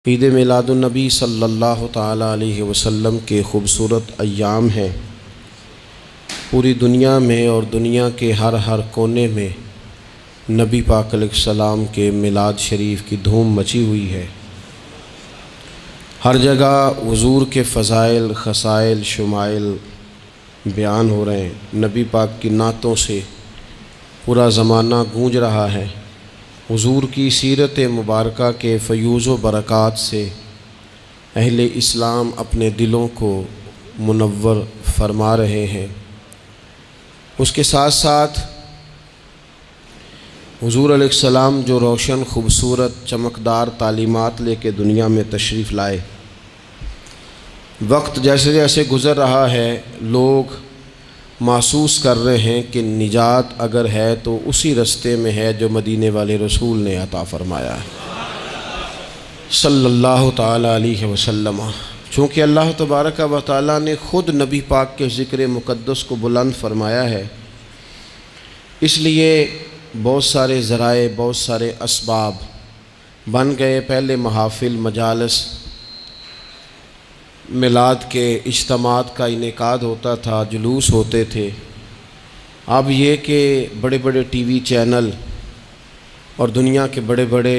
عید میلاد النبی صلی اللہ تعالیٰ علیہ وسلم کے خوبصورت ایام ہیں۔ پوری دنیا میں اور دنیا کے ہر کونے میں نبی پاک علیہ السلام کے میلاد شریف کی دھوم مچی ہوئی ہے۔ ہر جگہ حضور کے فضائل، خصائل، شمائل بیان ہو رہے ہیں۔ نبی پاک کی نعتوں سے پورا زمانہ گونج رہا ہے۔ حضور کی سیرت مبارکہ کے فیوز و برکات سے اہل اسلام اپنے دلوں کو منور فرما رہے ہیں۔ اس کے ساتھ ساتھ حضور علیہ السلام جو روشن، خوبصورت، چمکدار تعلیمات لے کے دنیا میں تشریف لائے، وقت جیسے جیسے گزر رہا ہے لوگ محسوس کر رہے ہیں کہ نجات اگر ہے تو اسی رستے میں ہے جو مدینے والے رسول نے عطا فرمایا ہے صلی اللہ تعالیٰ علیہ وسلم۔ چونکہ اللہ تبارک و تعالیٰ نے خود نبی پاک کے ذکر مقدس کو بلند فرمایا ہے، اس لیے بہت سارے ذرائع، بہت سارے اسباب بن گئے۔ پہلے محافل، مجالس، میلاد کے اجتماعات کا انعقاد ہوتا تھا، جلوس ہوتے تھے۔ اب یہ کہ بڑے بڑے ٹی وی چینل اور دنیا کے بڑے بڑے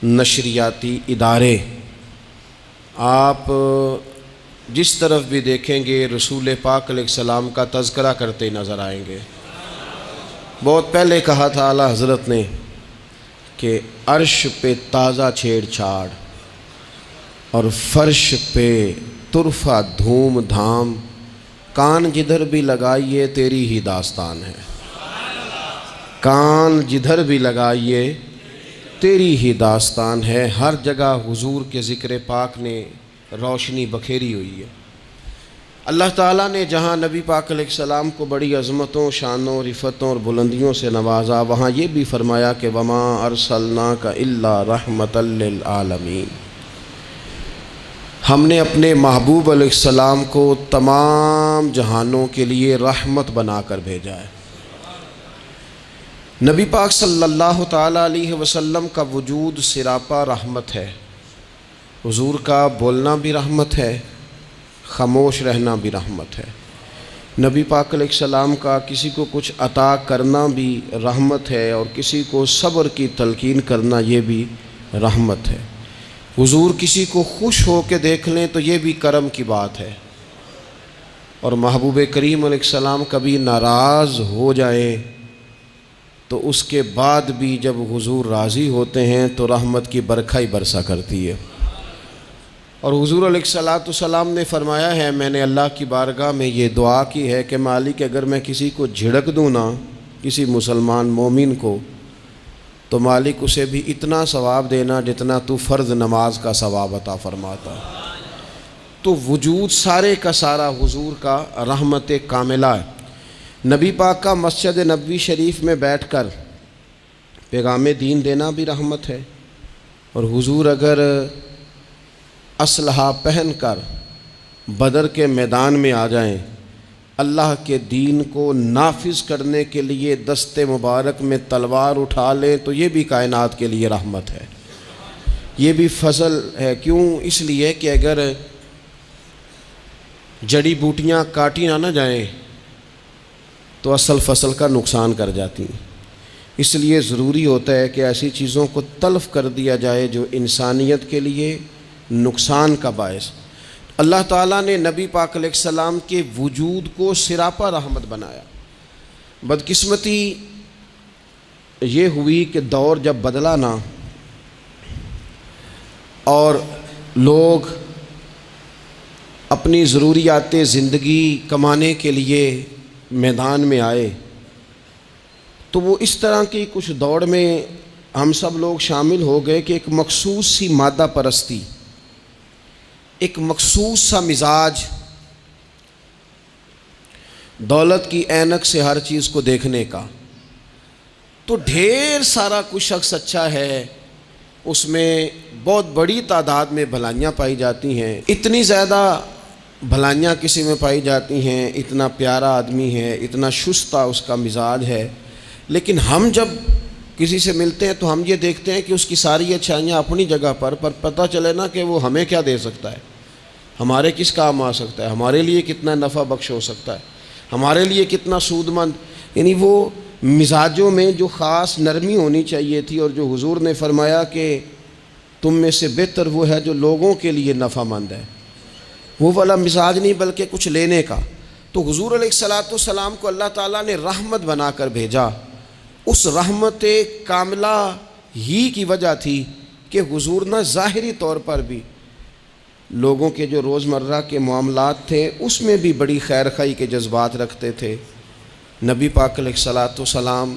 نشریاتی ادارے، آپ جس طرف بھی دیکھیں گے رسول پاک علیہ السلام کا تذکرہ کرتے نظر آئیں گے۔ بہت پہلے کہا تھا اعلیٰ حضرت نے کہ عرش پہ تازہ چھیڑ چھاڑ اور فرش پہ طرفہ دھوم دھام، کان جدھر بھی لگائیے تیری ہی داستان ہے۔ کان جدھر بھی لگائیے تیری ہی داستان ہے۔ ہر جگہ حضور کے ذکر پاک نے روشنی بکھیری ہوئی ہے۔ اللہ تعالیٰ نے جہاں نبی پاک علیہ السلام کو بڑی عظمتوں، شانوں، رفتوں اور بلندیوں سے نوازا، وہاں یہ بھی فرمایا کہ وما ارسلناک الا رحمۃ للعالمین، ہم نے اپنے محبوب علیہ السلام کو تمام جہانوں کے لیے رحمت بنا کر بھیجا ہے۔ نبی پاک صلی اللہ تعالیٰ علیہ وسلم کا وجود سراپا رحمت ہے۔ حضور کا بولنا بھی رحمت ہے، خاموش رہنا بھی رحمت ہے۔ نبی پاک علیہ السلام کا کسی کو کچھ عطا کرنا بھی رحمت ہے، اور کسی کو صبر کی تلقین کرنا یہ بھی رحمت ہے۔ حضور کسی کو خوش ہو کے دیکھ لیں تو یہ بھی کرم کی بات ہے، اور محبوب کریم علیہ السلام کبھی ناراض ہو جائیں تو اس کے بعد بھی جب حضور راضی ہوتے ہیں تو رحمت کی برکھا ہی برسا کرتی ہے۔ اور حضور علیہ السلام نے فرمایا ہے، میں نے اللہ کی بارگاہ میں یہ دعا کی ہے کہ مالک اگر میں کسی کو جھڑک دوں نا، کسی مسلمان مومن کو، تو مالک اسے بھی اتنا ثواب دینا جتنا تو فرض نماز کا ثواب عطا فرماتا۔ تو وجود سارے کا سارا حضور کا رحمت کاملہ ہے۔ نبی پاک کا مسجد نبوی شریف میں بیٹھ کر پیغام دین دینا بھی رحمت ہے، اور حضور اگر اسلحہ پہن کر بدر کے میدان میں آ جائیں، اللہ کے دین کو نافذ کرنے کے لیے دست مبارک میں تلوار اٹھا لیں تو یہ بھی کائنات کے لیے رحمت ہے، یہ بھی فضل ہے۔ کیوں؟ اس لیے کہ اگر جڑی بوٹیاں کاٹی نہ جائیں تو اصل فصل کا نقصان کر جاتی ہیں۔ اس لیے ضروری ہوتا ہے کہ ایسی چیزوں کو تلف کر دیا جائے جو انسانیت کے لیے نقصان کا باعث۔ اللہ تعالیٰ نے نبی پاک علیہ السلام کے وجود کو سراپا رحمت بنایا۔ بدقسمتی یہ ہوئی کہ دور جب بدلا نا اور لوگ اپنی ضروریات زندگی کمانے کے لیے میدان میں آئے، تو وہ اس طرح کی کچھ دوڑ میں ہم سب لوگ شامل ہو گئے کہ ایک مخصوص سی مادہ پرستی، ایک مخصوص سا مزاج، دولت کی اینک سے ہر چیز کو دیکھنے کا، تو ڈھیر سارا کچھ شخص اچھا ہے، اس میں بہت بڑی تعداد میں بھلائیاں پائی جاتی ہیں، اتنی زیادہ بھلائیاں کسی میں پائی جاتی ہیں، اتنا پیارا آدمی ہے، اتنا شستہ اس کا مزاج ہے، لیکن ہم جب کسی سے ملتے ہیں تو ہم یہ دیکھتے ہیں کہ اس کی ساری اچھائیاں اپنی جگہ پر پتہ چلے نا کہ وہ ہمیں کیا دے سکتا ہے، ہمارے کس کام آ سکتا ہے، ہمارے لیے کتنا نفع بخش ہو سکتا ہے، ہمارے لیے کتنا سود مند. یعنی وہ مزاجوں میں جو خاص نرمی ہونی چاہیے تھی، اور جو حضور نے فرمایا کہ تم میں سے بہتر وہ ہے جو لوگوں کے لیے نفع مند ہے، وہ والا مزاج نہیں بلکہ کچھ لینے کا. تو حضور علیہ الصلاۃ والسلام کو اللہ تعالیٰ نے رحمت بنا کر بھیجا. اس رحمت کاملہ ہی کی وجہ تھی کہ حضور نہ ظاہری طور پر بھی لوگوں کے جو روزمرہ کے معاملات تھے اس میں بھی بڑی خیر خواہی کے جذبات رکھتے تھے. نبی پاک علیہ الصلاۃ والسلام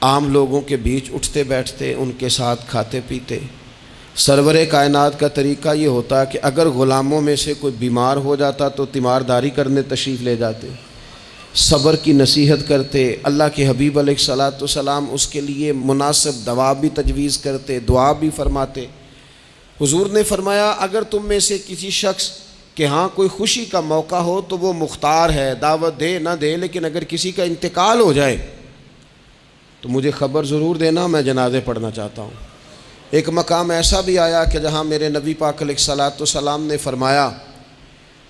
عام لوگوں کے بیچ اٹھتے بیٹھتے، ان کے ساتھ کھاتے پیتے. سرور کائنات کا طریقہ یہ ہوتا کہ اگر غلاموں میں سے کوئی بیمار ہو جاتا تو تیمارداری کرنے تشریف لے جاتے، صبر کی نصیحت کرتے. اللہ کے حبیب علیہ الصلاۃ والسلام اس کے لیے مناسب دوا بھی تجویز کرتے، دعا بھی فرماتے. حضور نے فرمایا اگر تم میں سے کسی شخص کہ ہاں کوئی خوشی کا موقع ہو تو وہ مختار ہے، دعوت دے نہ دے، لیکن اگر کسی کا انتقال ہو جائے تو مجھے خبر ضرور دینا، میں جنازے پڑھنا چاہتا ہوں. ایک مقام ایسا بھی آیا کہ جہاں میرے نبی پاک علیہ الصلاۃ والسلام نے فرمایا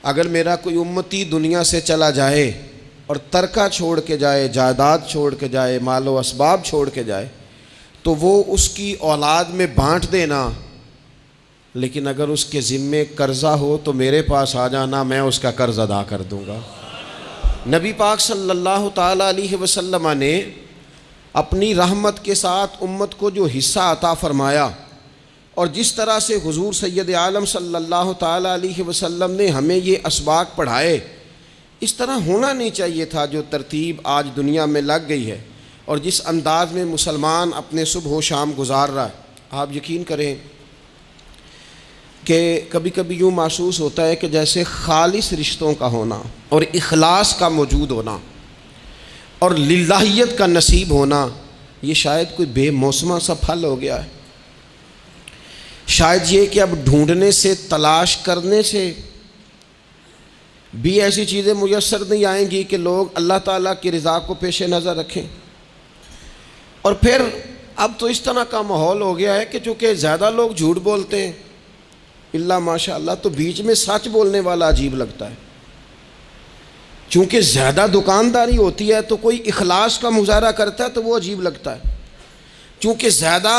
اگر میرا کوئی امتی دنیا سے چلا جائے اور ترکہ چھوڑ کے جائے، جائیداد چھوڑ کے جائے، مال و اسباب چھوڑ کے جائے تو وہ اس کی اولاد میں بانٹ دینا، لیکن اگر اس کے ذمے قرضہ ہو تو میرے پاس آ جانا، میں اس کا قرض ادا کر دوں گا. نبی پاک صلی اللہ تعالیٰ علیہ وسلم نے اپنی رحمت کے ساتھ امت کو جو حصہ عطا فرمایا، اور جس طرح سے حضور سید عالم صلی اللہ تعالیٰ علیہ وسلم نے ہمیں یہ اسباق پڑھائے، اس طرح ہونا نہیں چاہیے تھا. جو ترتیب آج دنیا میں لگ گئی ہے اور جس انداز میں مسلمان اپنے صبح و شام گزار رہا ہے، آپ یقین کریں کہ کبھی کبھی یوں محسوس ہوتا ہے کہ جیسے خالص رشتوں کا ہونا اور اخلاص کا موجود ہونا اور للہیت کا نصیب ہونا یہ شاید کوئی بے موسمہ سا پھل ہو گیا ہے. شاید یہ کہ اب ڈھونڈنے سے، تلاش کرنے سے بھی ایسی چیزیں میسر نہیں آئیں گی کہ لوگ اللہ تعالیٰ کی رضا کو پیش نظر رکھیں. اور پھر اب تو اس طرح کا ماحول ہو گیا ہے کہ چونکہ زیادہ لوگ جھوٹ بولتے ہیں اللہ ماشاء اللہ، تو بیچ میں سچ بولنے والا عجیب لگتا ہے. چونکہ زیادہ دکانداری ہوتی ہے تو کوئی اخلاص کا مظاہرہ کرتا ہے تو وہ عجیب لگتا ہے. چونکہ زیادہ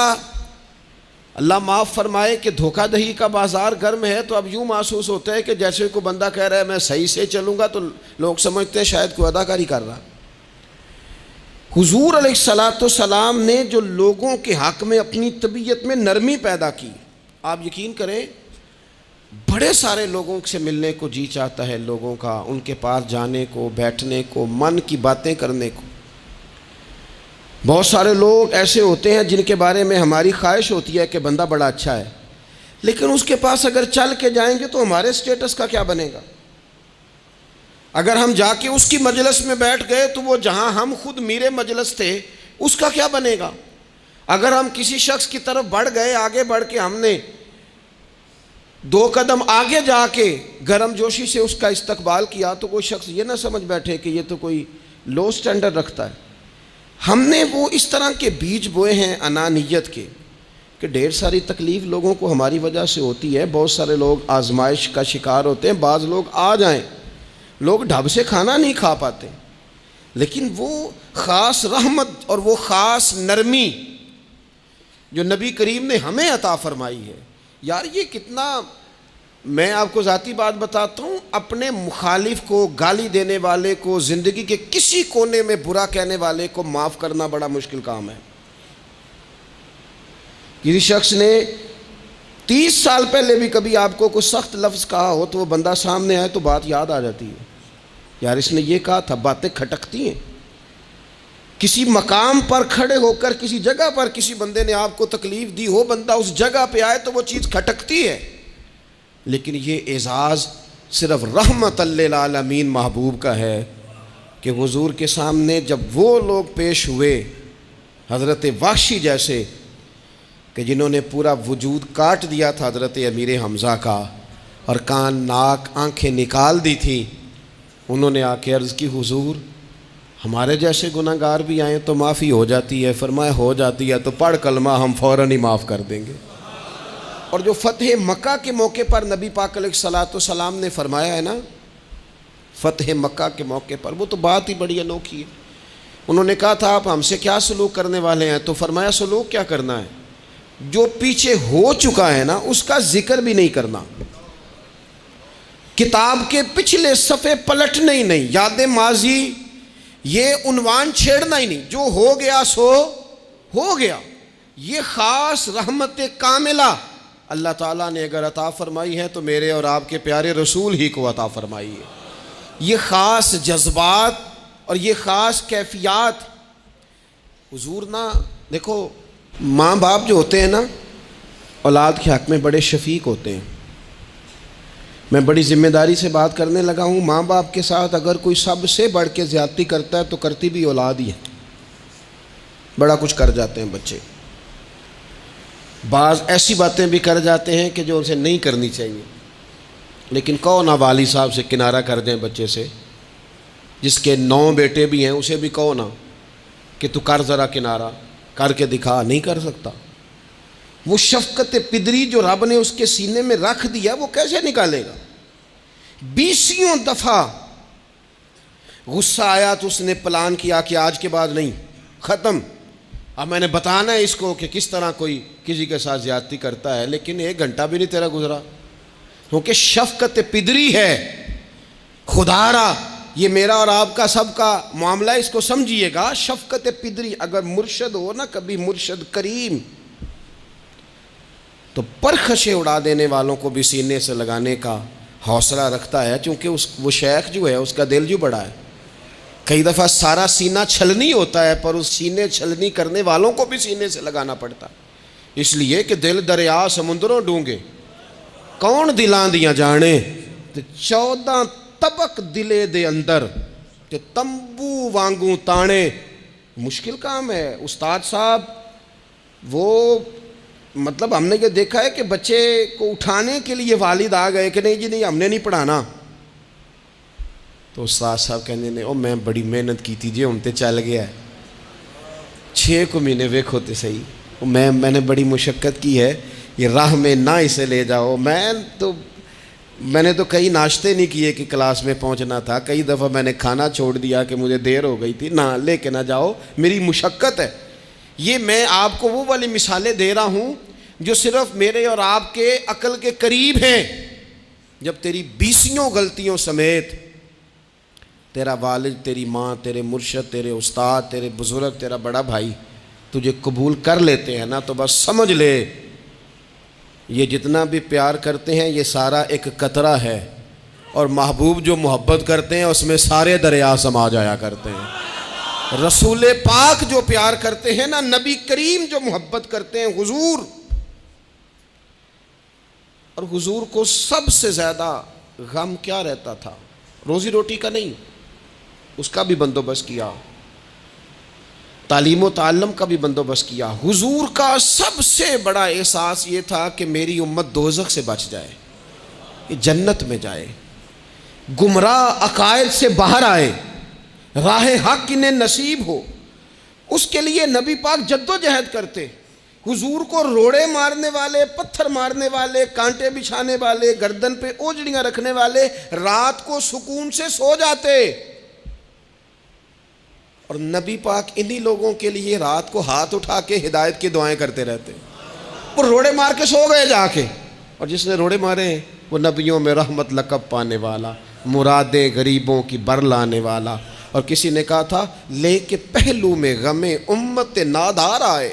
اللہ معاف فرمائے کہ دھوکہ دہی کا بازار گرم ہے تو اب یوں محسوس ہوتا ہے کہ جیسے کوئی بندہ کہہ رہا ہے میں صحیح سے چلوں گا تو لوگ سمجھتے ہیں شاید کوئی اداکاری کر رہا. حضور علیہ الصلاۃ والسلام نے جو لوگوں کے حق میں اپنی طبیعت میں نرمی پیدا کی، آپ یقین کریں بڑے سارے لوگوں سے ملنے کو جی چاہتا ہے لوگوں کا، ان کے پاس جانے کو، بیٹھنے کو، من کی باتیں کرنے کو. بہت سارے لوگ ایسے ہوتے ہیں جن کے بارے میں ہماری خواہش ہوتی ہے کہ بندہ بڑا اچھا ہے، لیکن اس کے پاس اگر چل کے جائیں گے تو ہمارے سٹیٹس کا کیا بنے گا؟ اگر ہم جا کے اس کی مجلس میں بیٹھ گئے تو وہ جہاں ہم خود میرے مجلس تھے اس کا کیا بنے گا؟ اگر ہم کسی شخص کی طرف بڑھ گئے، آگے بڑھ کے ہم نے 2 قدم آگے جا کے گرم جوشی سے اس کا استقبال کیا تو کوئی شخص یہ نہ سمجھ بیٹھے کہ یہ تو کوئی لو سٹینڈرڈ رکھتا ہے. ہم نے وہ اس طرح کے بیج بوئے ہیں انانیت کے کہ ڈھیر ساری تکلیف لوگوں کو ہماری وجہ سے ہوتی ہے. بہت سارے لوگ آزمائش کا شکار ہوتے ہیں، بعض لوگ آ جائیں، لوگ ڈھب سے کھانا نہیں کھا پاتے، لیکن وہ خاص رحمت اور وہ خاص نرمی جو نبی کریم نے ہمیں عطا فرمائی ہے، یار یہ کتنا، میں آپ کو ذاتی بات بتاتا ہوں، اپنے مخالف کو، گالی دینے والے کو، زندگی کے کسی کونے میں برا کہنے والے کو معاف کرنا بڑا مشکل کام ہے. کسی شخص نے 30 سال پہلے بھی کبھی آپ کو کوئی سخت لفظ کہا ہو تو وہ بندہ سامنے آئے تو بات یاد آ جاتی ہے، یار اس نے یہ کہا تھا. باتیں کھٹکتی ہیں. کسی مقام پر کھڑے ہو کر کسی جگہ پر کسی بندے نے آپ کو تکلیف دی ہو، بندہ اس جگہ پہ آئے تو وہ چیز کھٹکتی ہے. لیکن یہ اعزاز صرف رحمت للعالمین محبوب کا ہے کہ حضور کے سامنے جب وہ لوگ پیش ہوئے، حضرت وحشی جیسے کہ جنہوں نے پورا وجود کاٹ دیا تھا حضرت امیر حمزہ کا اور کان ناک آنکھیں نکال دی تھی، انہوں نے آ کے عرض کی حضور ہمارے جیسے گناہگار بھی آئیں تو معافی ہو جاتی ہے. فرمایا ہو جاتی ہے تو پڑھ کلمہ ہم فوراً ہی معاف کر دیں گے. اور جو فتح مکہ کے موقع پر نبی پاک علیہ الصلوۃ والسلام نے فرمایا ہے نا، فتح مکہ کے موقع پر، وہ تو بات ہی بڑی انوکھی ہے. انہوں نے کہا تھا آپ ہم سے کیا سلوک کرنے والے ہیں؟ تو فرمایا سلوک کیا کرنا ہے؟ جو پیچھے ہو چکا ہے نا اس کا ذکر بھی نہیں کرنا، کتاب کے پچھلے صفحے پلٹنے ہی نہیں، یاد ماضی یہ عنوان چھیڑنا ہی نہیں. جو ہو گیا سو ہو گیا. یہ خاص رحمت کاملہ اللہ تعالیٰ نے اگر عطا فرمائی ہے تو میرے اور آپ کے پیارے رسول ہی کو عطا فرمائی ہے. یہ خاص جذبات اور یہ خاص کیفیات حضور نا، دیکھو ماں باپ جو ہوتے ہیں نا اولاد کے حق میں بڑے شفیق ہوتے ہیں. میں بڑی ذمہ داری سے بات کرنے لگا ہوں. ماں باپ کے ساتھ اگر کوئی سب سے بڑھ کے زیادتی کرتا ہے تو کرتی بھی اولاد ہی ہے. بڑا کچھ کر جاتے ہیں بچے، بعض ایسی باتیں بھی کر جاتے ہیں کہ جو اسے نہیں کرنی چاہیے. لیکن کہو نا والد صاحب سے کنارہ کر دیں بچے سے، جس کے 9 بیٹے بھی ہیں اسے بھی کہو نا کہ تو کر ذرا کنارہ کر کے دکھا، نہیں کر سکتا. وہ شفقت پدری جو رب نے اس کے سینے میں رکھ دیا وہ کیسے نکالے گا؟ 20 دفعہ غصہ آیا تو اس نے پلان کیا کہ آج کے بعد نہیں، ختم. اب میں نے بتانا ہے اس کو کہ کس طرح کوئی کسی کے ساتھ زیادتی کرتا ہے، لیکن 1 گھنٹہ بھی نہیں تیرا گزرا، کیونکہ شفقت پدری ہے. خدا را یہ میرا اور آپ کا سب کا معاملہ، اس کو سمجھیے گا. شفقت پدری اگر مرشد ہو نا، کبھی مرشد کریم، تو پرخشیں اڑا دینے والوں کو بھی سینے سے لگانے کا حوصلہ رکھتا ہے، چونکہ وہ شیخ جو ہے اس کا دل جو بڑا ہے. کئی دفعہ سارا سینہ چھلنی ہوتا ہے پر اس سینے چھلنی کرنے والوں کو بھی سینے سے لگانا پڑتا، اس لیے کہ دل دریا سمندروں ڈونگے کون دلاں دیاں جانے. 14 طبق دلے دے اندر کہ تمبو وانگوں تانے. مشکل کام ہے استاد صاحب. وہ مطلب ہم نے یہ دیکھا ہے کہ بچے کو اٹھانے کے لیے والد آ گئے کہ نہیں جی نہیں ہم نے نہیں پڑھانا، تو استاد صاحب کہنے نے میں بڑی محنت کی تھی جی ہم تے چل گیا ہے 6 مہینے ویکھو تے صحیح، میں نے بڑی مشقت کی ہے، یہ راہ میں نہ اسے لے جاؤ. میں نے تو کئی ناشتے نہیں کیے کہ کلاس میں پہنچنا تھا. کئی دفعہ میں نے کھانا چھوڑ دیا کہ مجھے دیر ہو گئی تھی. نہ لے کے نہ جاؤ، میری مشقت ہے. یہ میں آپ کو وہ والی مثالیں دے رہا ہوں جو صرف میرے اور آپ کے عقل کے قریب ہیں. جب تیری 20 غلطیوں سمیت تیرا والد، تیری ماں، تیرے مرشد، تیرے استاد، تیرے بزرگ، تیرا بڑا بھائی تجھے قبول کر لیتے ہیں نا، تو بس سمجھ لے یہ جتنا بھی پیار کرتے ہیں یہ سارا ایک قطرہ ہے، اور محبوب جو محبت کرتے ہیں اس میں سارے دریا سما جایا کرتے ہیں. رسول پاک جو پیار کرتے ہیں نا، نبی کریم جو محبت کرتے ہیں، حضور، اور حضور کو سب سے زیادہ غم کیا رہتا تھا؟ روزی روٹی کا نہیں، اس کا بھی بندوبست کیا، تعلیم و تعلم کا بھی بندوبست کیا. حضور کا سب سے بڑا احساس یہ تھا کہ میری امت دوزخ سے بچ جائے، یہ جنت میں جائے، گمراہ عقائد سے باہر آئے، راہ حق انہیں نصیب ہو. اس کے لیے نبی پاک جد و جہد کرتے. حضور کو روڑے مارنے والے، پتھر مارنے والے، کانٹے بچھانے والے، گردن پہ اوجڑیاں رکھنے والے رات کو سکون سے سو جاتے، اور نبی پاک انہی لوگوں کے لیے رات کو ہاتھ اٹھا کے ہدایت کی دعائیں کرتے رہتے. وہ روڑے مار کے سو گئے جا کے، اور جس نے روڑے مارے وہ نبیوں میں رحمت لقب پانے والا، مرادیں غریبوں کی بر لانے والا. اور کسی نے کہا تھا لے کے پہلو میں غم امت نادار آئے،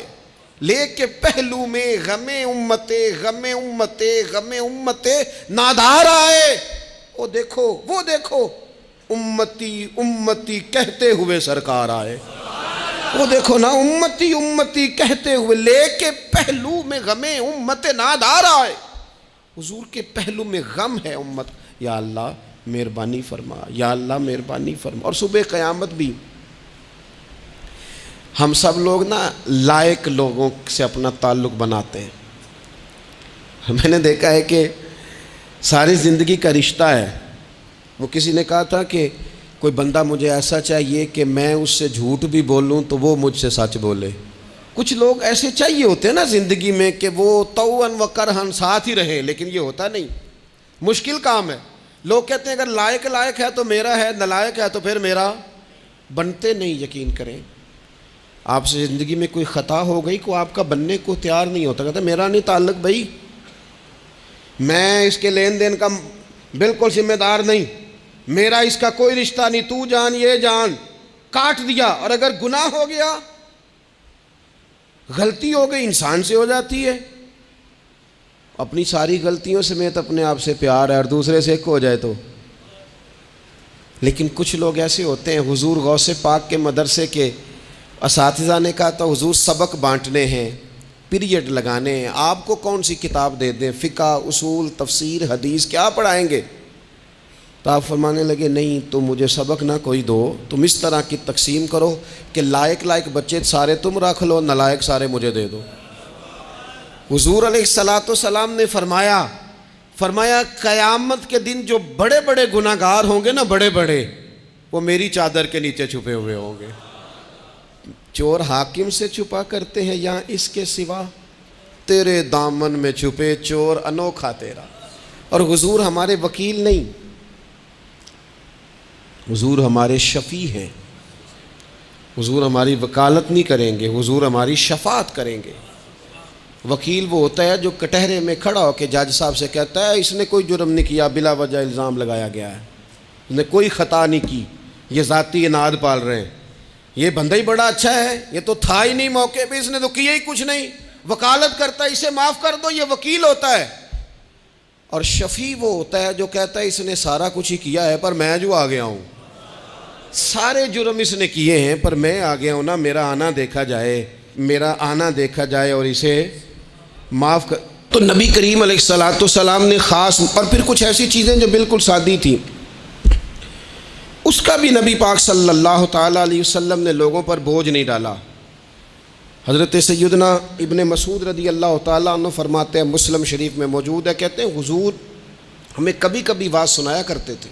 لے کے پہلو میں غم امت نادار آئے. وہ دیکھو امتی امتی کہتے ہوئے سرکار آئے. وہ دیکھو نا، امتی امتی کہتے ہوئے لے کے پہلو میں غم امت نادار آئے. حضور کے پہلو میں غم ہے امت. یا اللہ مہربانی فرما، یا اللہ مہربانی فرما. اور صبح قیامت بھی ہم سب لوگ نا لائق لوگوں سے اپنا تعلق بناتے ہیں. میں نے دیکھا ہے کہ ساری زندگی کا رشتہ ہے. وہ کسی نے کہا تھا کہ کوئی بندہ مجھے ایسا چاہیے کہ میں اس سے جھوٹ بھی بولوں تو وہ مجھ سے سچ بولے. کچھ لوگ ایسے چاہیے ہوتے ہیں نا زندگی میں کہ وہ طوعاً و کرہاً ساتھ ہی رہے، لیکن یہ ہوتا نہیں، مشکل کام ہے. لوگ کہتے ہیں اگر لائق ہے تو میرا ہے، نالائق ہے تو پھر میرا. بنتے نہیں. یقین کریں آپ سے زندگی میں کوئی خطا ہو گئی کو آپ کا بننے کو تیار نہیں ہوتا، کہتا میرا نہیں تعلق بھائی، میں اس کے لین دین کا بالکل ذمہ دار نہیں، میرا اس کا کوئی رشتہ نہیں، تو جان یہ جان، کاٹ دیا. اور اگر گناہ ہو گیا، غلطی ہو گئی، انسان سے ہو جاتی ہے. اپنی ساری غلطیوں سمیت اپنے آپ سے پیار ہے اور دوسرے سے ایک ہو جائے تو. لیکن کچھ لوگ ایسے ہوتے ہیں، حضور غوث پاک کے مدرسے کے اساتذہ نے کہا تھا حضور سبق بانٹنے ہیں، پیریڈ لگانے ہیں، آپ کو کون سی کتاب دے دیں، فقہ، اصول، تفسیر، حدیث کیا پڑھائیں گے؟ تو آپ فرمانے لگے نہیں، تم مجھے سبق نہ کوئی دو، تم اس طرح کی تقسیم کرو کہ لائق بچے سارے تم رکھ لو، نالائق سارے مجھے دے دو. حضور علیہ السلام نے فرمایا قیامت کے دن جو بڑے بڑے گناہ گار ہوں گے نا، بڑے بڑے، وہ میری چادر کے نیچے چھپے ہوئے ہوں گے. چور حاکم سے چھپا کرتے ہیں یا اس کے سوا، تیرے دامن میں چھپے چور انوکھا تیرا. اور حضور ہمارے وکیل نہیں، حضور ہمارے شفیع ہیں. حضور ہماری وکالت نہیں کریں گے، حضور ہماری شفاعت کریں گے. وکیل وہ ہوتا ہے جو کٹہرے میں کھڑا ہو کے جج صاحب سے کہتا ہے اس نے کوئی جرم نہیں کیا، بلا وجہ الزام لگایا گیا ہے، اس نے کوئی خطا نہیں کی، یہ ذاتی اناد پال رہے ہیں، یہ بندہ ہی بڑا اچھا ہے، یہ تو تھا ہی نہیں موقع پہ، اس نے تو کیا ہی کچھ نہیں، وکالت کرتا ہے اسے معاف کر دو. یہ وکیل ہوتا ہے. اور شفیع وہ ہوتا ہے جو کہتا ہے اس نے سارا کچھ ہی کیا ہے پر میں جو آ گیا ہوں، سارے جرم اس نے کیے ہیں پر میں آ گیا ہوں نا، میرا آنا دیکھا جائے اور اسے معاف کر. تو نبی کریم علیہ السلام نے خاص، اور پھر کچھ ایسی چیزیں جو بالکل سادی تھیں، اس کا بھی نبی پاک صلی اللہ تعالیٰ علیہ وسلم نے لوگوں پر بوجھ نہیں ڈالا. حضرت سیدنا ابن مسعود رضی اللہ تعالیٰ عنہ فرماتے ہیں، مسلم شریف میں موجود ہے، کہتے ہیں حضور ہمیں کبھی کبھی واز سنایا کرتے تھے،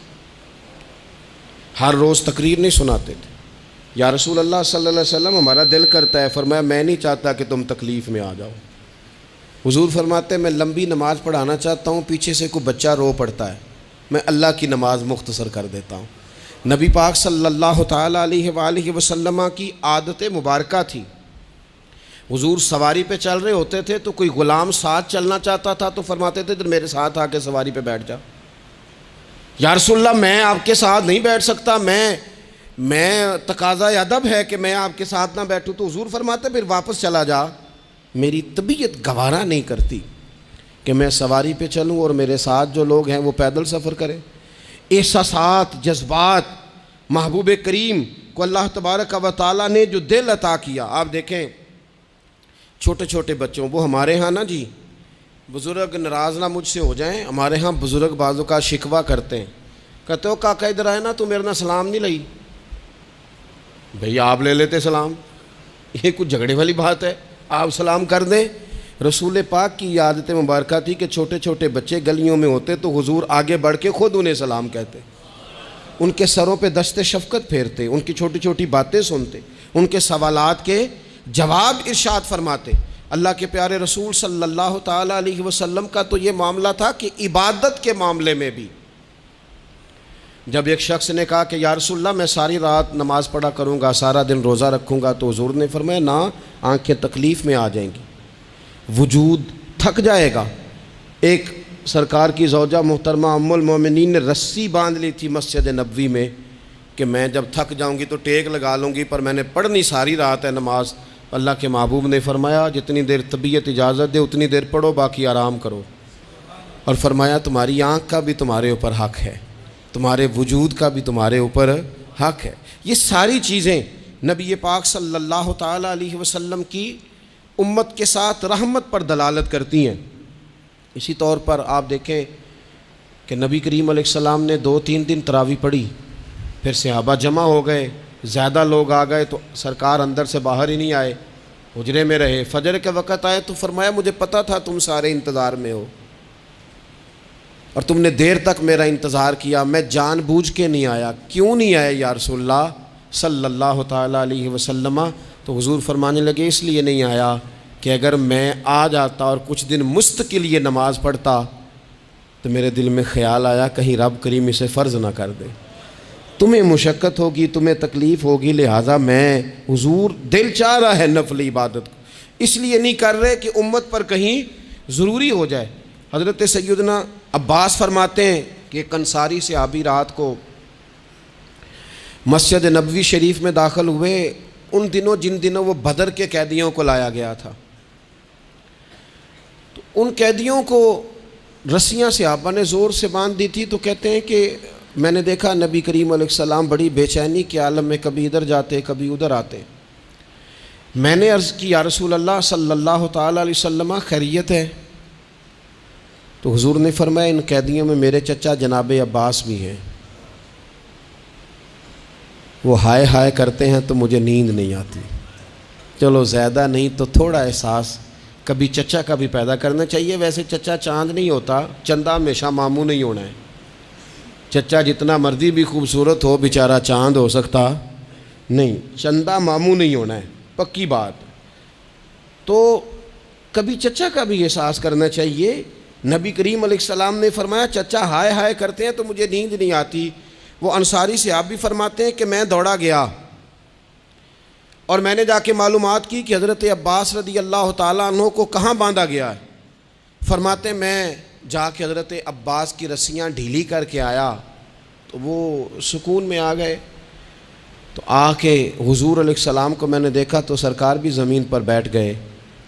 ہر روز تقریر نہیں سناتے تھے. یا رسول اللہ صلی اللہ علیہ وسلم ہمارا دل کرتا ہے. فرمایا میں نہیں چاہتا کہ تم تکلیف میں آ جاؤ. حضور فرماتے ہیں میں لمبی نماز پڑھانا چاہتا ہوں، پیچھے سے کوئی بچہ رو پڑتا ہے، میں اللہ کی نماز مختصر کر دیتا ہوں. نبی پاک صلی اللہ تعالیٰ علیہ وآلہ وسلم کی عادت مبارکہ تھی. حضور سواری پہ چل رہے ہوتے تھے تو کوئی غلام ساتھ چلنا چاہتا تھا تو فرماتے تھے میرے ساتھ آ کے سواری پہ بیٹھ جا. یا رسول اللہ میں آپ کے ساتھ نہیں بیٹھ سکتا، میں تقاضا ادب ہے کہ میں آپ کے ساتھ نہ بیٹھوں. تو حضور فرماتے پھر واپس چلا جا، میری طبیعت گوارا نہیں کرتی کہ میں سواری پہ چلوں اور میرے ساتھ جو لوگ ہیں وہ پیدل سفر کریں. احساسات، جذبات، محبوب کریم کو اللہ تبارک و تعالیٰ نے جو دل عطا کیا. آپ دیکھیں چھوٹے چھوٹے بچوں، وہ ہمارے ہاں نا جی، بزرگ ناراض نہ مجھ سے ہو جائیں، ہمارے ہاں بزرگ بعضوں کا شکوہ کرتے ہیں، کہتے ہو کاکا ادھر آئے نا تو میرے نہ سلام نہیں لئی. بھئی آپ لے لیتے سلام، یہ کچھ جھگڑے والی بات ہے؟ آپ سلام کر دیں. رسول پاک کی عادت مبارکہ تھی کہ چھوٹے چھوٹے بچے گلیوں میں ہوتے تو حضور آگے بڑھ کے خود انہیں سلام کہتے، ان کے سروں پہ دست شفقت پھیرتے، ان کی چھوٹی چھوٹی باتیں سنتے، ان کے سوالات کے جواب ارشاد فرماتے. اللہ کے پیارے رسول صلی اللہ تعالیٰ علیہ وسلم کا تو یہ معاملہ تھا کہ عبادت کے معاملے میں بھی جب ایک شخص نے کہا کہ یا رسول اللہ میں ساری رات نماز پڑھا کروں گا، سارا دن روزہ رکھوں گا، تو حضور نے فرمایا نہ، آنکھیں تکلیف میں آ جائیں گی، وجود تھک جائے گا. ایک سرکار کی زوجہ محترمہ ام المومنین نے رسی باندھ لی تھی مسجد نبوی میں کہ میں جب تھک جاؤں گی تو ٹیک لگا لوں گی، پر میں نے پڑھنی ساری رات ہے نماز. اللہ کے محبوب نے فرمایا جتنی دیر طبیعت اجازت دے اتنی دیر پڑھو، باقی آرام کرو. اور فرمایا تمہاری آنکھ کا بھی تمہارے اوپر حق ہے، تمہارے وجود کا بھی تمہارے اوپر حق ہے. یہ ساری چیزیں نبی پاک صلی اللہ تعالیٰ علیہ وسلم کی امت کے ساتھ رحمت پر دلالت کرتی ہیں. اسی طور پر آپ دیکھیں کہ نبی کریم علیہ السلام نے 2-3 دن تراویح پڑھی، پھر صحابہ جمع ہو گئے، زیادہ لوگ آ گئے تو سرکار اندر سے باہر ہی نہیں آئے، حجرے میں رہے. فجر کے وقت آئے تو فرمایا مجھے پتہ تھا تم سارے انتظار میں ہو، اور تم نے دیر تک میرا انتظار کیا، میں جان بوجھ کے نہیں آیا۔ کیوں نہیں آئے یا رسول اللہ صلی اللہ تعالیٰ علیہ وسلم؟ تو حضور فرمانے لگے اس لیے نہیں آیا کہ اگر میں آ جاتا اور کچھ دن مستقل یہ نماز پڑھتا تو میرے دل میں خیال آیا کہیں رب کریم اسے فرض نہ کر دے، تمہیں مشقت ہوگی، تمہیں تکلیف ہوگی، لہٰذا میں حضور دل چاہ رہا ہے نفل عبادت کو، اس لیے نہیں کر رہے کہ امت پر کہیں ضروری ہو جائے۔ حضرت سیدنا عباس فرماتے ہیں کہ ایک انصاری صحابی رات کو مسجد نبوی شریف میں داخل ہوئے، ان دنوں جن دنوں وہ بدر کے قیدیوں کو لایا گیا تھا، تو ان قیدیوں کو رسیاں صحابہ نے زور سے باندھ دی تھی، تو کہتے ہیں کہ میں نے دیکھا نبی کریم علیہ السلام بڑی بے چینی کے عالم میں کبھی ادھر جاتے کبھی ادھر آتے۔ میں نے عرض کی یا رسول اللہ صلی اللہ تعالیٰ علیہ وسلم خیریت ہے؟ تو حضور نے فرمایا ان قیدیوں میں میرے چچا جناب عباس بھی ہیں، وہ ہائے ہائے کرتے ہیں تو مجھے نیند نہیں آتی۔ چلو زیادہ نہیں تو تھوڑا احساس کبھی چچا کا بھی پیدا کرنا چاہیے۔ ویسے چچا چاند نہیں ہوتا، چندہ ہمیشہ ماموں نہیں ہونا ہے۔ چچا جتنا مرضی بھی خوبصورت ہو بیچارہ چاند ہو سکتا نہیں، چندہ ماموں نہیں ہونا ہے، پکی بات۔ تو کبھی چچا کا بھی احساس کرنا چاہیے۔ نبی کریم علیہ السلام نے فرمایا چچا ہائے ہائے کرتے ہیں تو مجھے نیند نہیں آتی۔ وہ انصاری صحابی فرماتے ہیں کہ میں دوڑا گیا اور میں نے جا کے معلومات کی کہ حضرت عباس رضی اللہ تعالیٰ عنہ کو کہاں باندھا گیا ہے۔ فرماتے ہیں میں جا کے حضرت عباس کی رسیاں ڈھیلی کر کے آیا تو وہ سکون میں آ گئے۔ تو آ کے حضور علیہ السلام کو میں نے دیکھا تو سرکار بھی زمین پر بیٹھ گئے،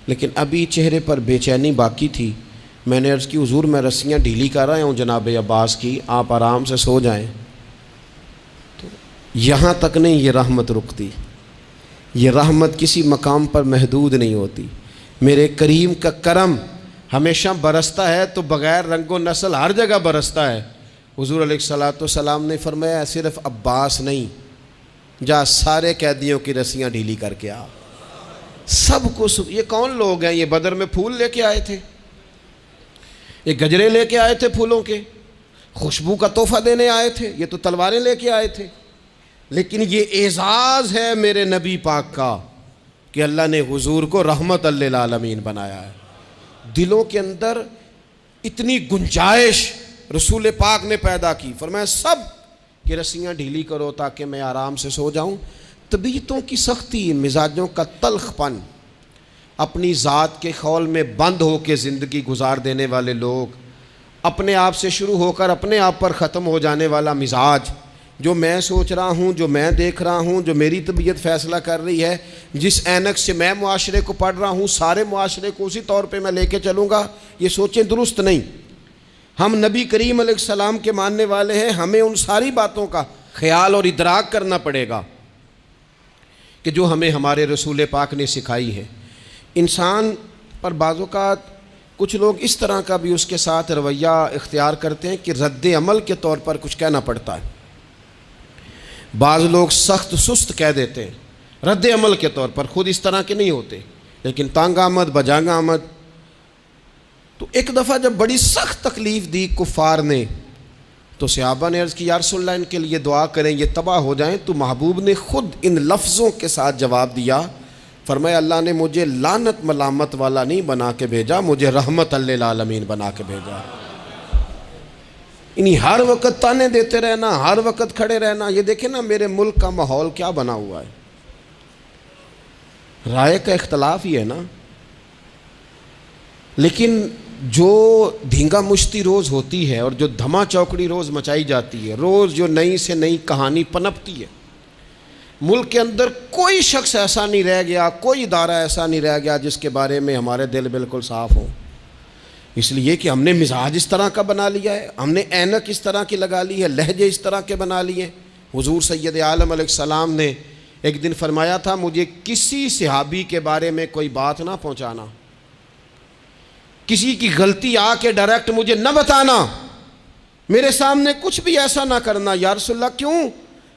لیکن ابھی چہرے پر بے چینی باقی تھی۔ میں نے عرض کی حضور میں رسیاں ڈھیلی کر رہا ہوں جناب عباس کی، آپ آرام سے سو جائیں۔ تو یہاں تک نہیں یہ رحمت رکتی، یہ رحمت کسی مقام پر محدود نہیں ہوتی۔ میرے کریم کا کرم ہمیشہ برستا ہے تو بغیر رنگ و نسل ہر جگہ برستا ہے۔ حضور علیہ الصلوۃ والسلام نے فرمایا صرف عباس نہیں، جا سارے قیدیوں کی رسیاں ڈھیلی کر کے آ۔ سب کو یہ کون لوگ ہیں؟ یہ بدر میں پھول لے کے آئے تھے، یہ گجرے لے کے آئے تھے پھولوں کے، خوشبو کا تحفہ دینے آئے تھے، یہ تو تلواریں لے کے آئے تھے۔ لیکن یہ اعزاز ہے میرے نبی پاک کا کہ اللہ نے حضور کو رحمت للعالمین بنایا ہے۔ دلوں کے اندر اتنی گنجائش رسول پاک نے پیدا کی، فرمایا سب کہ رسیاں ڈھیلی کرو تاکہ میں آرام سے سو جاؤں۔ طبیعتوں کی سختی، مزاجوں کا تلخ پن، اپنی ذات کے خول میں بند ہو کے زندگی گزار دینے والے لوگ، اپنے آپ سے شروع ہو کر اپنے آپ پر ختم ہو جانے والا مزاج، جو میں سوچ رہا ہوں، جو میں دیکھ رہا ہوں، جو میری طبیعت فیصلہ کر رہی ہے، جس اینک سے میں معاشرے کو پڑھ رہا ہوں، سارے معاشرے کو اسی طور پہ میں لے کے چلوں گا، یہ سوچیں درست نہیں۔ ہم نبی کریم علیہ السلام کے ماننے والے ہیں، ہمیں ان ساری باتوں کا خیال اور ادراک کرنا پڑے گا کہ جو ہمیں ہمارے رسول پاک نے سکھائی ہے۔ انسان پر بعض اوقات کچھ لوگ اس طرح کا بھی اس کے ساتھ رویہ اختیار کرتے ہیں کہ رد عمل کے طور پر کچھ کہنا پڑتا ہے۔ بعض لوگ سخت سست کہہ دیتے ہیں رد عمل کے طور پر، خود اس طرح کے نہیں ہوتے، لیکن تانگ آمد بجانگ آمد۔ تو ایک دفعہ جب بڑی سخت تکلیف دی کفار نے تو صحابہ نے عرض کی یا رسول اللہ ان کے لیے دعا کریں یہ تباہ ہو جائیں۔ تو محبوب نے خود ان لفظوں کے ساتھ جواب دیا، فرمایا اللہ نے مجھے لعنت ملامت والا نہیں بنا کے بھیجا، مجھے رحمت للعالمین بنا کے بھیجا۔ انہیں ہر وقت تانے دیتے رہنا، ہر وقت کھڑے رہنا، یہ دیکھیں نا میرے ملک کا ماحول کیا بنا ہوا ہے، رائے کا اختلاف ہی ہے نا، لیکن جو دھینگا مشتی روز ہوتی ہے اور جو دھما چوکڑی روز مچائی جاتی ہے، روز جو نئی سے نئی کہانی پنپتی ہے، ملک کے اندر کوئی شخص ایسا نہیں رہ گیا، کوئی ادارہ ایسا نہیں رہ گیا جس کے بارے میں ہمارے دل بالکل صاف ہوں، اس لیے کہ ہم نے مزاج اس طرح کا بنا لیا ہے، ہم نے اینک اس طرح کی لگا لی ہے، لہجے اس طرح کے بنا لیے۔ حضور سید عالم علیہ السلام نے ایک دن فرمایا تھا مجھے کسی صحابی کے بارے میں کوئی بات نہ پہنچانا، کسی کی غلطی آ کے ڈائریکٹ مجھے نہ بتانا، میرے سامنے کچھ بھی ایسا نہ کرنا۔ یا رسول اللہ کیوں؟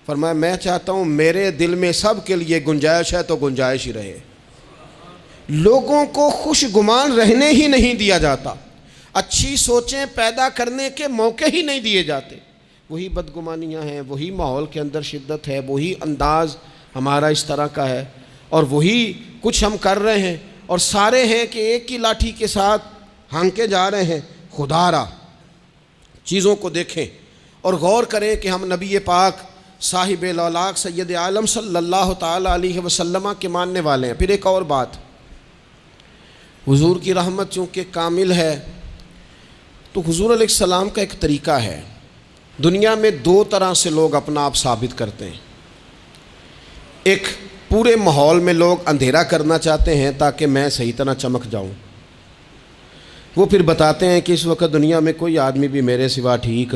فرمایا میں چاہتا ہوں میرے دل میں سب کے لیے گنجائش ہے تو گنجائش ہی رہے، لوگوں کو خوش گمان رہنے ہی نہیں دیا جاتا۔ اچھی سوچیں پیدا کرنے کے موقع ہی نہیں دیے جاتے. وہی بدگمانیاں ہیں، وہی ماحول کے اندر شدت ہے، وہی انداز ہمارا اس طرح کا ہے، اور وہی کچھ ہم کر رہے ہیں، اور سارے ہیں کہ ایک ہی لاٹھی کے ساتھ ہانکے جا رہے ہیں. خدا را چیزوں کو دیکھیں اور غور کریں کہ ہم نبی پاک صاحب الاولاق سید عالم صلی اللہ تعالیٰ علیہ وسلم کے ماننے والے ہیں. پھر ایک اور بات، حضور کی رحمت چونکہ کامل ہے تو حضور علیہ السلام کا ایک طریقہ ہے. دنیا میں دو طرح سے لوگ اپنا آپ ثابت کرتے ہیں. ایک پورے ماحول میں لوگ اندھیرا کرنا چاہتے ہیں تاکہ میں صحیح طرح چمک جاؤں. وہ پھر بتاتے ہیں کہ اس وقت دنیا میں کوئی آدمی بھی میرے سوا ٹھیک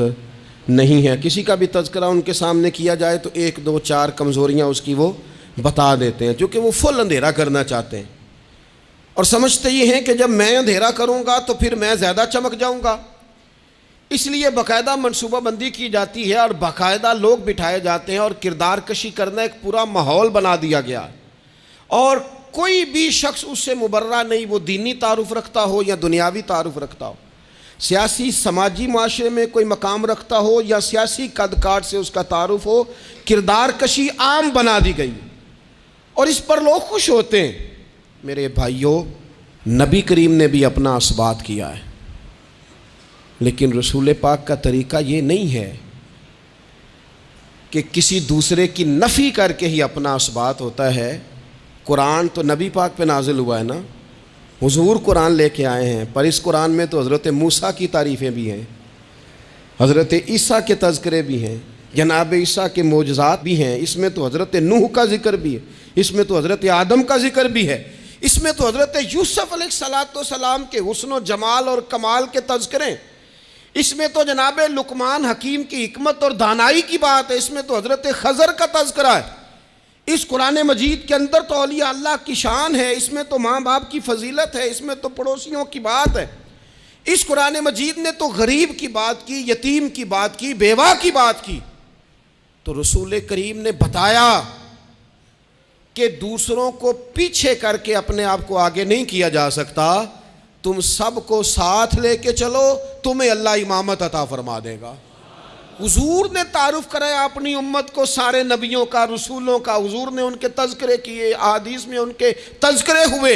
نہیں ہے. کسی کا بھی تذکرہ ان کے سامنے کیا جائے تو ایک دو چار کمزوریاں اس کی وہ بتا دیتے ہیں، کیونکہ وہ فل اندھیرا کرنا چاہتے ہیں اور سمجھتے یہ ہیں کہ جب میں اندھیرا کروں گا تو پھر میں زیادہ چمک جاؤں گا. اس لیے باقاعدہ منصوبہ بندی کی جاتی ہے اور باقاعدہ لوگ بٹھائے جاتے ہیں اور کردار کشی کرنا ایک پورا ماحول بنا دیا گیا، اور کوئی بھی شخص اس سے مبرہ نہیں، وہ دینی تعارف رکھتا ہو یا دنیاوی تعارف رکھتا ہو، سیاسی سماجی معاشرے میں کوئی مقام رکھتا ہو یا سیاسی قد کاٹ سے اس کا تعارف ہو. کردار کشی عام بنا دی گئی اور اس پر لوگ خوش ہوتے ہیں. میرے بھائیوں، نبی کریم نے بھی اپنا اثبات کیا ہے، لیکن رسول پاک کا طریقہ یہ نہیں ہے کہ کسی دوسرے کی نفی کر کے ہی اپنا اثبات ہوتا ہے. قرآن تو نبی پاک پہ نازل ہوا ہے نا، حضور قرآن لے کے آئے ہیں، پر اس قرآن میں تو حضرت موسیٰ کی تعریفیں بھی ہیں، حضرت عیسیٰ کے تذکرے بھی ہیں، جناب عیسیٰ کے معجزات بھی ہیں، اس میں تو حضرت نوح کا ذکر بھی ہے، اس میں تو حضرت آدم کا ذکر بھی ہے، اس میں تو حضرت یوسف علیہ السلام کے حسن و جمال اور کمال کے تذکرے، اس میں تو جناب لقمان حکیم کی حکمت اور دانائی کی بات ہے، اس میں تو حضرت خضر کا تذکرہ ہے. اس قرآن مجید کے اندر تو اولیاء اللہ کی شان ہے، اس میں تو ماں باپ کی فضیلت ہے، اس میں تو پڑوسیوں کی بات ہے. اس قرآن مجید نے تو غریب کی بات کی، یتیم کی بات کی، بیوہ کی بات کی. تو رسول کریم نے بتایا کہ دوسروں کو پیچھے کر کے اپنے آپ کو آگے نہیں کیا جا سکتا، تم سب کو ساتھ لے کے چلو، تمہیں اللہ امامت عطا فرما دے گا. حضور نے تعارف کرایا اپنی امت کو سارے نبیوں کا، رسولوں کا. حضور نے ان کے تذکرے کیے، احادیث میں ان کے تذکرے ہوئے.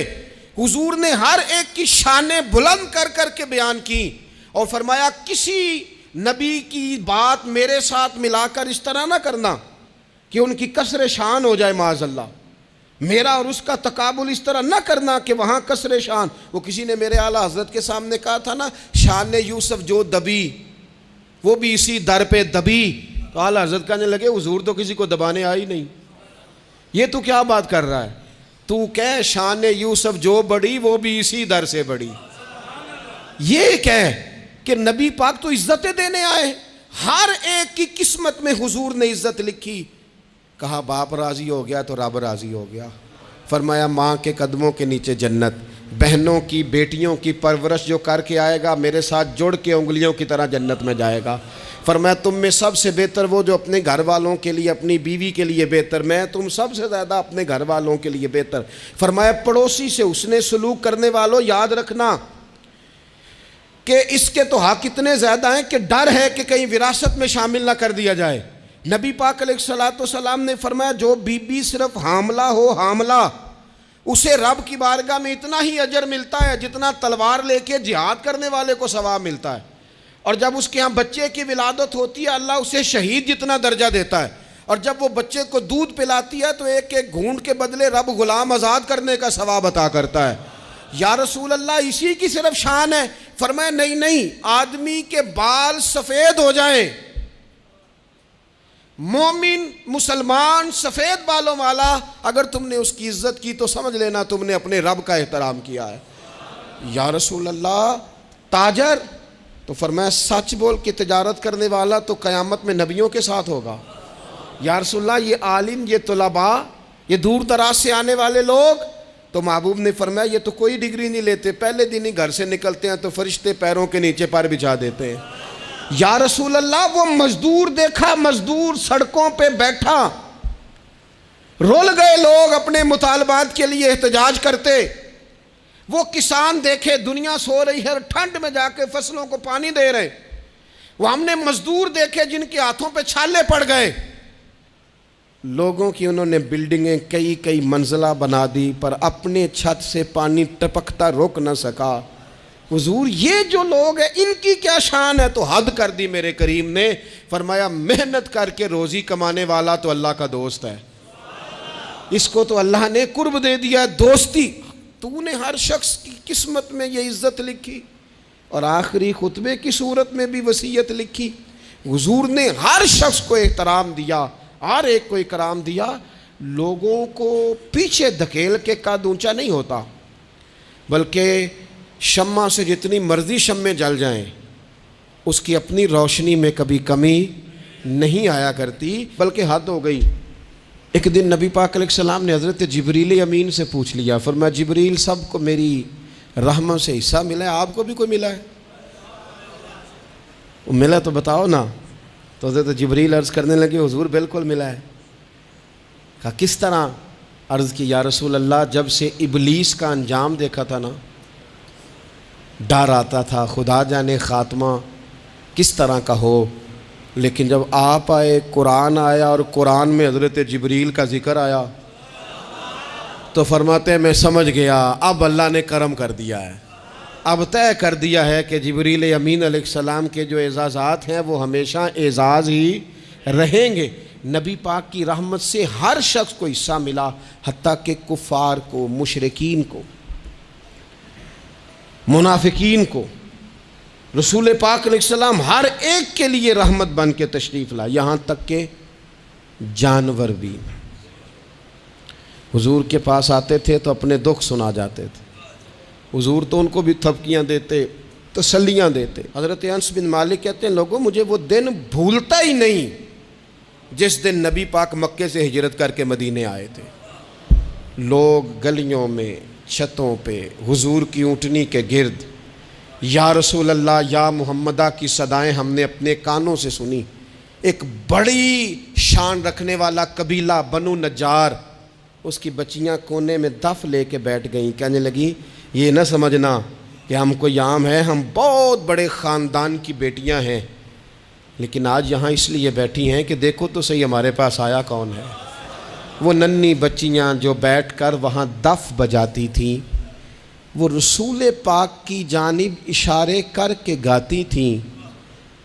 حضور نے ہر ایک کی شانیں بلند کر کر کے بیان کی اور فرمایا کسی نبی کی بات میرے ساتھ ملا کر اس طرح نہ کرنا کہ ان کی کسر شان ہو جائے معاذ اللہ. میرا اور اس کا تقابل اس طرح نہ کرنا کہ وہاں کسر شان. وہ کسی نے میرے اعلیٰ حضرت کے سامنے کہا تھا نا، شان یوسف جو دبی وہ بھی اسی در پہ دبی. تو اعلیٰ حضرت کہنے لگے حضور تو کسی کو دبانے آئی نہیں، یہ تو کیا بات کر رہا ہے؟ تو کہہ شان یوسف جو بڑی وہ بھی اسی در سے بڑی. یہ کہہ کہ نبی پاک تو عزتیں دینے آئے، ہر ایک کی قسمت میں حضور نے عزت لکھی. کہا باپ راضی ہو گیا تو رب راضی ہو گیا. فرمایا ماں کے قدموں کے نیچے جنت، بہنوں کی بیٹیوں کی پرورش جو کر کے آئے گا میرے ساتھ جڑ کے انگلیوں کی طرح جنت میں جائے گا. فرمایا تم میں سب سے بہتر وہ جو اپنے گھر والوں کے لیے، اپنی بیوی کے لیے بہتر، میں تم سب سے زیادہ اپنے گھر والوں کے لیے بہتر. فرمایا پڑوسی سے اس نے سلوک کرنے والوں یاد رکھنا کہ اس کے تو حق اتنے زیادہ ہیں کہ ڈر ہے کہ کہیں وراثت میں شامل نہ کر دیا جائے. نبی پاک علیہ السلام نے فرمایا جو بی بی صرف حاملہ ہو، حاملہ، اسے رب کی بارگاہ میں اتنا ہی اجر ملتا ہے جتنا تلوار لے کے جہاد کرنے والے کو ثواب ملتا ہے. اور جب اس کے ہاں بچے کی ولادت ہوتی ہے اللہ اسے شہید جتنا درجہ دیتا ہے. اور جب وہ بچے کو دودھ پلاتی ہے تو ایک ایک گھونٹ کے بدلے رب غلام آزاد کرنے کا ثواب عطا کرتا ہے. یا رسول اللہ اسی کی صرف شان ہے؟ فرمایا نہیں، آدمی کے بال سفید ہو جائیں، مومن مسلمان سفید بالوں والا، اگر تم نے اس کی عزت کی تو سمجھ لینا تم نے اپنے رب کا احترام کیا ہے. یا رسول اللہ تاجر؟ تو فرمایا سچ بول کے تجارت کرنے والا تو قیامت میں نبیوں کے ساتھ ہوگا. یا رسول اللہ یہ عالم، یہ طلباء، یہ دور دراز سے آنے والے لوگ؟ تو محبوب نے فرمایا یہ تو کوئی ڈگری نہیں لیتے، پہلے دن ہی گھر سے نکلتے ہیں تو فرشتے پیروں کے نیچے پر بچھا دیتے ہیں. یا رسول اللہ وہ مزدور دیکھا، مزدور سڑکوں پہ بیٹھا، رول گئے لوگ اپنے مطالبات کے لیے احتجاج کرتے. وہ کسان دیکھے دنیا سو رہی ہے اور ٹھنڈ میں جا کے فصلوں کو پانی دے رہے، وہ ہم نے مزدور دیکھے جن کے ہاتھوں پہ چھالے پڑ گئے، لوگوں کی انہوں نے بلڈنگیں کئی منزلہ بنا دی پر اپنے چھت سے پانی ٹپکتا روک نہ سکا۔ حضور یہ جو لوگ ہیں ان کی کیا شان ہے؟ تو حد کر دی میرے کریم نے، فرمایا محنت کر کے روزی کمانے والا تو اللہ کا دوست ہے، اس کو تو اللہ نے قرب دے دیا دوستی۔ تو نے ہر شخص کی قسمت میں یہ عزت لکھی اور آخری خطبے کی صورت میں بھی وصیت لکھی۔ حضور نے ہر شخص کو احترام دیا، ہر ایک کو اکرام دیا۔ لوگوں کو پیچھے دھکیل کے قد اونچا نہیں ہوتا، بلکہ شمع سے جتنی مرضی شمعیں جل جائیں اس کی اپنی روشنی میں کبھی کمی نہیں آیا کرتی، بلکہ حد ہو گئی۔ ایک دن نبی پاک علیہ السلام نے حضرت جبریل امین سے پوچھ لیا، فرمایا جبریل سب کو میری رحمت سے حصہ ملا ہے، آپ کو بھی کوئی ملا ہے؟ ملا تو بتاؤ نا۔ تو حضرت جبریل عرض کرنے لگے حضور بالکل ملا ہے۔ کہا کس طرح؟ عرض کی یا رسول اللہ جب سے ابلیس کا انجام دیکھا تھا نا ڈر آتا تھا، خدا جانے خاتمہ کس طرح کا ہو، لیکن جب آپ آئے قرآن آیا اور قرآن میں حضرت جبریل کا ذکر آیا تو فرماتے ہیں میں سمجھ گیا اب اللہ نے کرم کر دیا ہے، اب طے کر دیا ہے کہ جبریل امین علیہ السلام کے جو اعزازات ہیں وہ ہمیشہ اعزاز ہی رہیں گے۔ نبی پاک کی رحمت سے ہر شخص کو حصہ ملا، حتیٰ کہ کفار کو، مشرکین کو، منافقین کو۔ رسول پاک علیہ السلام ہر ایک کے لیے رحمت بن کے تشریف لائے، یہاں تک کہ جانور بھی حضور کے پاس آتے تھے تو اپنے دکھ سنا جاتے تھے، حضور تو ان کو بھی تھپکیاں دیتے، تسلیاں دیتے۔ حضرت انس بن مالک کہتے ہیں لوگوں مجھے وہ دن بھولتا ہی نہیں جس دن نبی پاک مکے سے ہجرت کر کے مدینے آئے تھے۔ لوگ گلیوں میں، چھتوں پہ حضور کی اونٹنی کے گرد یا رسول اللہ یا محمدہ کی صدائیں ہم نے اپنے کانوں سے سنی۔ ایک بڑی شان رکھنے والا قبیلہ بنو نجار، اس کی بچیاں کونے میں دف لے کے بیٹھ گئیں، کہنے لگی یہ نہ سمجھنا کہ ہم کوئی عام ہے، ہم بہت بڑے خاندان کی بیٹیاں ہیں، لیکن آج یہاں اس لیے بیٹھی ہیں کہ دیکھو تو صحیح ہمارے پاس آیا کون ہے۔ وہ ننھی بچیاں جو بیٹھ کر وہاں دف بجاتی تھیں وہ رسول پاک کی جانب اشارے کر کے گاتی تھیں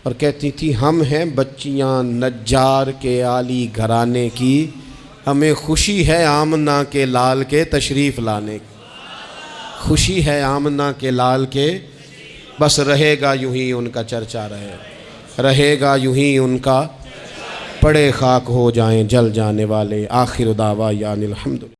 اور کہتی تھی ہم ہیں بچیاں نجار کے عالی گھرانے کی، ہمیں خوشی ہے آمنہ کے لال کے تشریف لانے کی، خوشی ہے آمنہ کے لال کے، بس رہے گا یوں ہی ان کا چرچا رہے گا یوں ہی ان کا، پڑے خاک ہو جائیں جل جانے والے، آخر دعویٰ یعنی الحمد۔